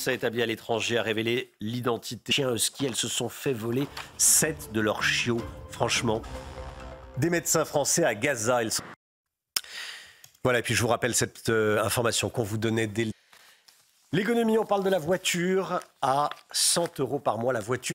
Français établis à l'étranger a révélé l'identité. Chiens husky, elles se sont fait voler 7 de leurs chiots. Franchement, des médecins français à Gaza. Voilà, et puis je vous rappelle cette information qu'on vous donnait dès l'économie. On parle de la voiture à 100 € par mois, la voiture.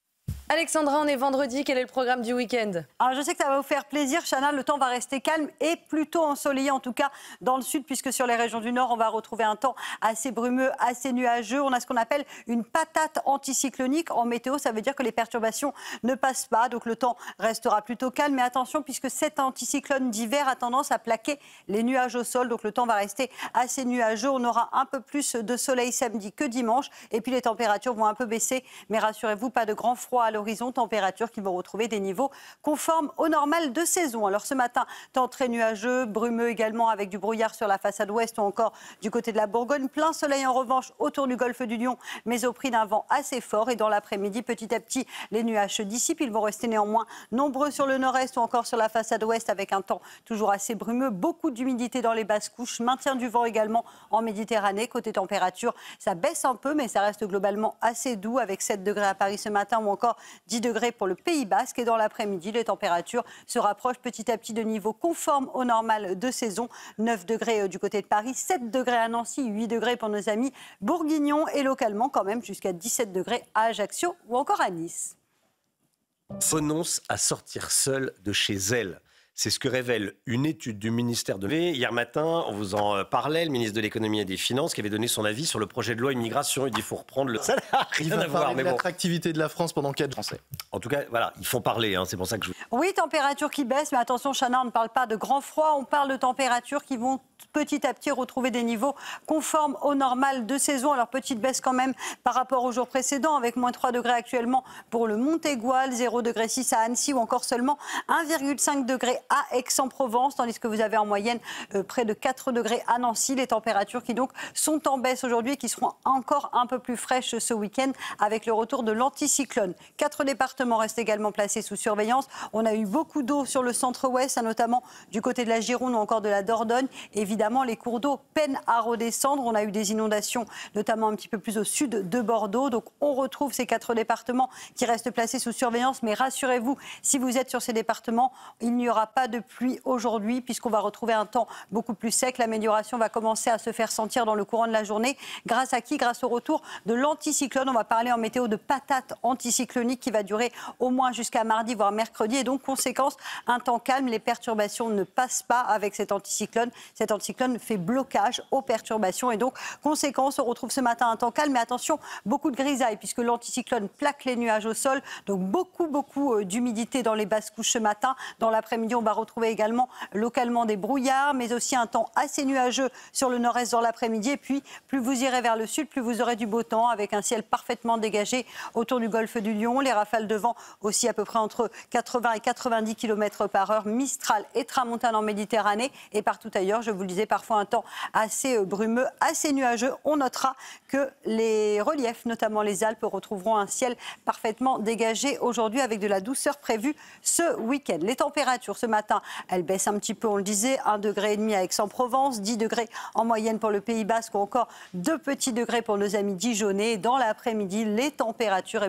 Alexandra, on est vendredi, quel est le programme du week-end? Alors je sais que ça va vous faire plaisir, Chana, le temps va rester calme et plutôt ensoleillé, en tout cas dans le sud, puisque sur les régions du nord, on va retrouver un temps assez brumeux, assez nuageux. On a ce qu'on appelle une patate anticyclonique. En météo, ça veut dire que les perturbations ne passent pas, donc le temps restera plutôt calme. Mais attention, puisque cet anticyclone d'hiver a tendance à plaquer les nuages au sol, donc le temps va rester assez nuageux. On aura un peu plus de soleil samedi que dimanche, et puis les températures vont un peu baisser, mais rassurez-vous, pas de grand froid à l'horizon, températures qui vont retrouver des niveaux conformes au normal de saison. Alors ce matin, temps très nuageux, brumeux également avec du brouillard sur la façade ouest ou encore du côté de la Bourgogne. Plein soleil en revanche autour du golfe du Lion, mais au prix d'un vent assez fort. Et dans l'après-midi, petit à petit, les nuages se dissipent. Ils vont rester néanmoins nombreux sur le nord-est ou encore sur la façade ouest avec un temps toujours assez brumeux. Beaucoup d'humidité dans les basses couches, maintien du vent également en Méditerranée. Côté température, ça baisse un peu, mais ça reste globalement assez doux avec 7 degrés à Paris ce matin ou encore 10 degrés pour le Pays Basque. Et dans l'après-midi, les températures se rapprochent petit à petit de niveaux conformes au normal de saison. 9 degrés du côté de Paris, 7 degrés à Nancy, 8 degrés pour nos amis bourguignons et localement quand même jusqu'à 17 degrés à Ajaccio ou encore à Nice. Renonce à sortir seule de chez elle. C'est ce que révèle une étude du ministère de l'Économie. Hier matin, on vous en parlait, le ministre de l'Économie et des Finances qui avait donné son avis sur le projet de loi immigration. Il dit qu'il faut reprendre le... Ça n'a rien à voir, mais bon. L'attractivité de la France pendant 4 Français. En tout cas, voilà, ils font parler, c'est pour ça que je... Oui, température qui baisse, mais attention, Chana, on ne parle pas de grand froid, on parle de températures qui vont petit à petit retrouver des niveaux conformes au normal de saison. Alors, petite baisse quand même par rapport aux jours précédents, avec moins 3 degrés actuellement pour le Montégoal, 0,6 degré à Annecy ou encore seulement 1,5 degré à Aix-en-Provence, tandis que vous avez en moyenne près de 4 degrés à Nancy. Les températures qui donc sont en baisse aujourd'hui et qui seront encore un peu plus fraîches ce week-end avec le retour de l'anticyclone. 4 départements restent également placés sous surveillance. On a eu beaucoup d'eau sur le centre-ouest, notamment du côté de la Gironde ou encore de la Dordogne. Évidemment, les cours d'eau peinent à redescendre. On a eu des inondations, notamment un petit peu plus au sud de Bordeaux. Donc, on retrouve ces 4 départements qui restent placés sous surveillance. Mais rassurez-vous, si vous êtes sur ces départements, il n'y aura pas de pluie aujourd'hui puisqu'on va retrouver un temps beaucoup plus sec. L'amélioration va commencer à se faire sentir dans le courant de la journée. Grâce à qui? Grâce au retour de l'anticyclone. On va parler en météo de patate anticyclonique qui va durer au moins jusqu'à mardi, voire mercredi. Et donc, conséquence, un temps calme. Les perturbations ne passent pas avec cet anticyclone. Cet anticyclone fait blocage aux perturbations. Et donc, conséquence, on retrouve ce matin un temps calme. Mais attention, beaucoup de grisailles puisque l'anticyclone plaque les nuages au sol. Donc, beaucoup d'humidité dans les basses couches ce matin. Dans l'après-midi, on va retrouver également localement des brouillards, mais aussi un temps assez nuageux sur le nord-est dans l'après-midi. Et puis, plus vous irez vers le sud, plus vous aurez du beau temps avec un ciel parfaitement dégagé autour du golfe du Lion. Les rafales de vent aussi à peu près entre 80 et 90 km par heure. Mistral et tramontane en Méditerranée. Et partout ailleurs, je vous le disais, parfois un temps assez brumeux, assez nuageux. On notera que les reliefs, notamment les Alpes, retrouveront un ciel parfaitement dégagé aujourd'hui avec de la douceur prévue ce week-end. Les températures ce matin, elles baissent un petit peu, on le disait, 1,5 degré à Aix-en-Provence, 10 degrés en moyenne pour le Pays Basque ou encore 2 petits degrés pour nos amis dijonnais. Dans l'après-midi, les températures,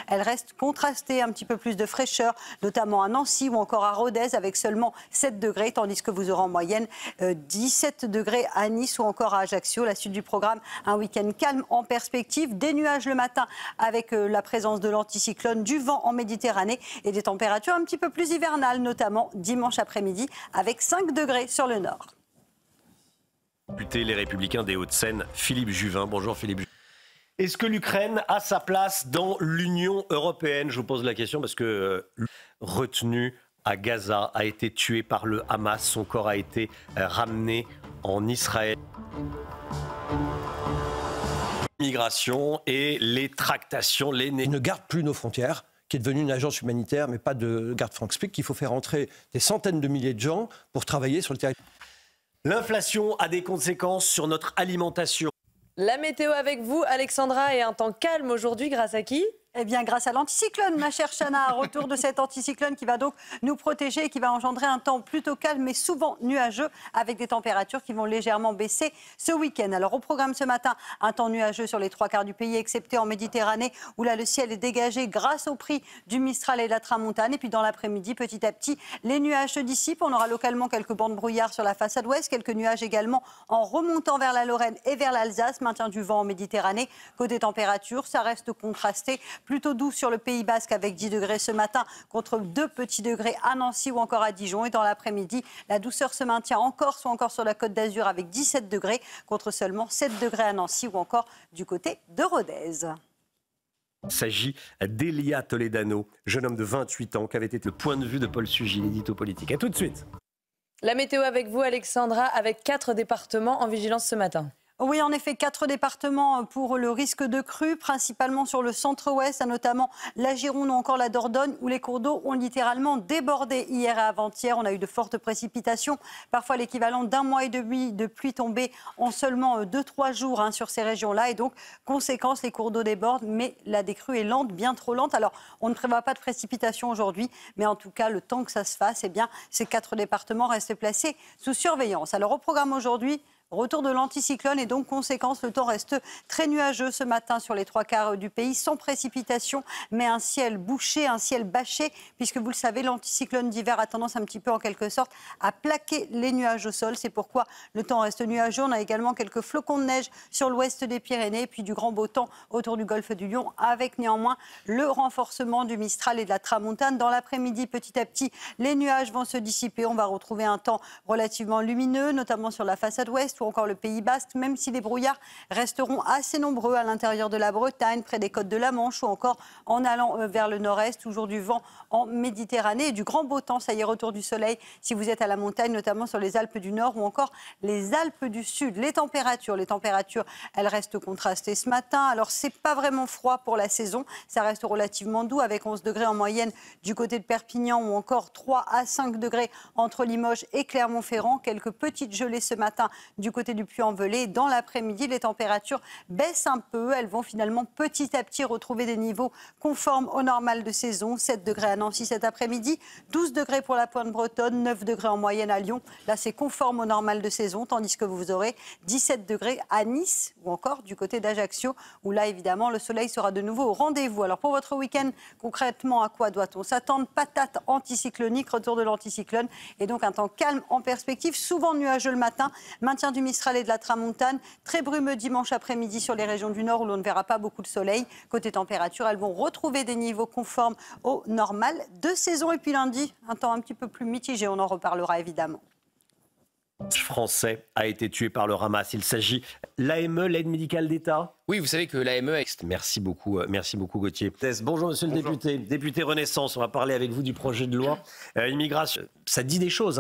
elles restent contrastées, un petit peu plus de fraîcheur, notamment à Nancy ou encore à Rodez avec seulement 7 degrés, tandis que vous aurez en moyenne 17 degrés à Nice ou encore à Ajaccio. La suite du programme, un week-end calme en perspective, des nuages le matin avec la présence de l'anticyclone, du vent en Méditerranée et des températures un petit peu plus hivernales, notamment dimanche après-midi avec 5 degrés sur le nord. Député Les Républicains des Hauts-de-Seine, Philippe Juvin. Bonjour Philippe Juvin. Est-ce que l'Ukraine a sa place dans l'Union européenne? Je vous pose la question parce que retenu à Gaza a été tué par le Hamas. Son corps a été ramené en Israël. L'immigration et les tractations, Ils ne gardent plus nos frontières, qui est devenue une agence humanitaire, mais pas de garde Frank-Speak, qu'il faut faire entrer des centaines de milliers de gens pour travailler sur le territoire. L'inflation a des conséquences sur notre alimentation. La météo avec vous, Alexandra, et un temps calme aujourd'hui grâce à qui ? Eh bien, grâce à l'anticyclone, ma chère Chana, retour de cet anticyclone qui va donc nous protéger et qui va engendrer un temps plutôt calme, mais souvent nuageux, avec des températures qui vont légèrement baisser ce week-end. Alors, au programme ce matin, un temps nuageux sur les 3 quarts du pays, excepté en Méditerranée, où là, le ciel est dégagé grâce au prix du Mistral et de la Tramontane. Et puis, dans l'après-midi, petit à petit, les nuages se dissipent. On aura localement quelques bancs de brouillard sur la façade ouest, quelques nuages également en remontant vers la Lorraine et vers l'Alsace. Maintien du vent en Méditerranée. Côté température, ça reste contrasté. Plutôt doux sur le Pays Basque avec 10 degrés ce matin contre 2 petits degrés à Nancy ou encore à Dijon. Et dans l'après-midi, la douceur se maintient en Corse ou encore sur la Côte d'Azur avec 17 degrés contre seulement 7 degrés à Nancy ou encore du côté de Rodez. Il s'agit d'Elia Toledano, jeune homme de 28 ans qui avait été le point de vue de Paul Sugy, l'édito politique. A tout de suite. La météo avec vous, Alexandra, avec 4 départements en vigilance ce matin. Oui, en effet, 4 départements pour le risque de crue, principalement sur le centre-ouest, notamment la Gironde ou encore la Dordogne, où les cours d'eau ont littéralement débordé hier et avant-hier. On a eu de fortes précipitations, parfois l'équivalent d'1 mois et demi de pluie tombée en seulement 2-3 jours sur ces régions-là. Et donc, conséquence, les cours d'eau débordent, mais la décrue est lente, bien trop lente. Alors, on ne prévoit pas de précipitations aujourd'hui, mais en tout cas, le temps que ça se fasse, eh bien, ces 4 départements restent placés sous surveillance. Alors, au programme aujourd'hui, retour de l'anticyclone et donc, conséquence, le temps reste très nuageux ce matin sur les 3 quarts du pays, sans précipitation, mais un ciel bouché, un ciel bâché, puisque vous le savez, l'anticyclone d'hiver a tendance un petit peu en quelque sorte à plaquer les nuages au sol. C'est pourquoi le temps reste nuageux. On a également quelques flocons de neige sur l'ouest des Pyrénées, et puis du grand beau temps autour du golfe du Lion, avec néanmoins le renforcement du Mistral et de la Tramontane. Dans l'après-midi, petit à petit, les nuages vont se dissiper. On va retrouver un temps relativement lumineux, notamment sur la façade ouest, ou encore le Pays Basque, même si les brouillards resteront assez nombreux à l'intérieur de la Bretagne, près des côtes de la Manche ou encore en allant vers le nord-est, toujours du vent en Méditerranée et du grand beau temps. Ça y est, retour du soleil si vous êtes à la montagne, notamment sur les Alpes du Nord ou encore les Alpes du Sud. Les températures, elles restent contrastées ce matin. Alors, c'est pas vraiment froid pour la saison. Ça reste relativement doux avec 11 degrés en moyenne du côté de Perpignan ou encore 3 à 5 degrés entre Limoges et Clermont-Ferrand. Quelques petites gelées ce matin du côté du Puy-en-Velay. Dans l'après-midi, les températures baissent un peu. Elles vont finalement petit à petit retrouver des niveaux conformes au normal de saison. 7 degrés à Nancy cet après-midi, 12 degrés pour la Pointe bretonne, 9 degrés en moyenne à Lyon. Là, c'est conforme au normal de saison, tandis que vous aurez 17 degrés à Nice ou encore du côté d'Ajaccio, où là, évidemment, le soleil sera de nouveau au rendez-vous. Alors, pour votre week-end, concrètement, à quoi doit-on s'attendre? Patate anticyclonique, retour de l'anticyclone et donc un temps calme en perspective, souvent nuageux le matin, maintien du Mistral et de la Tramontane, très brumeux dimanche après-midi sur les régions du Nord où l'on ne verra pas beaucoup de soleil. Côté température, elles vont retrouver des niveaux conformes au normal de saison. Et puis lundi, un temps un petit peu plus mitigé, on en reparlera évidemment. Français a été tué par le Hamas. Il s'agit l'AME, l'aide médicale d'État. Oui, vous savez que l'AME... Merci beaucoup Gauthier. Bonjour monsieur le député. Député Renaissance, on va parler avec vous du projet de loi immigration. Ça dit des choses,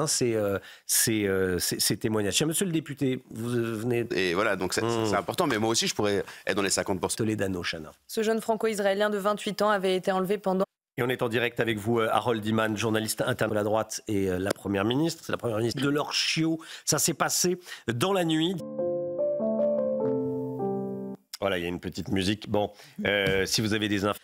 ces témoignages. Tiens, monsieur le député, vous venez... Et voilà, donc c'est important, mais moi aussi je pourrais être dans les 50%. Toledano, Chana. Ce jeune franco-israélien de 28 ans avait été enlevé pendant... Et on est en direct avec vous, Harold Iman, journaliste interne de la droite et la Première ministre. C'est la Première ministre de leur chiot. Ça s'est passé dans la nuit. Voilà, il y a une petite musique. Bon, si vous avez des infos...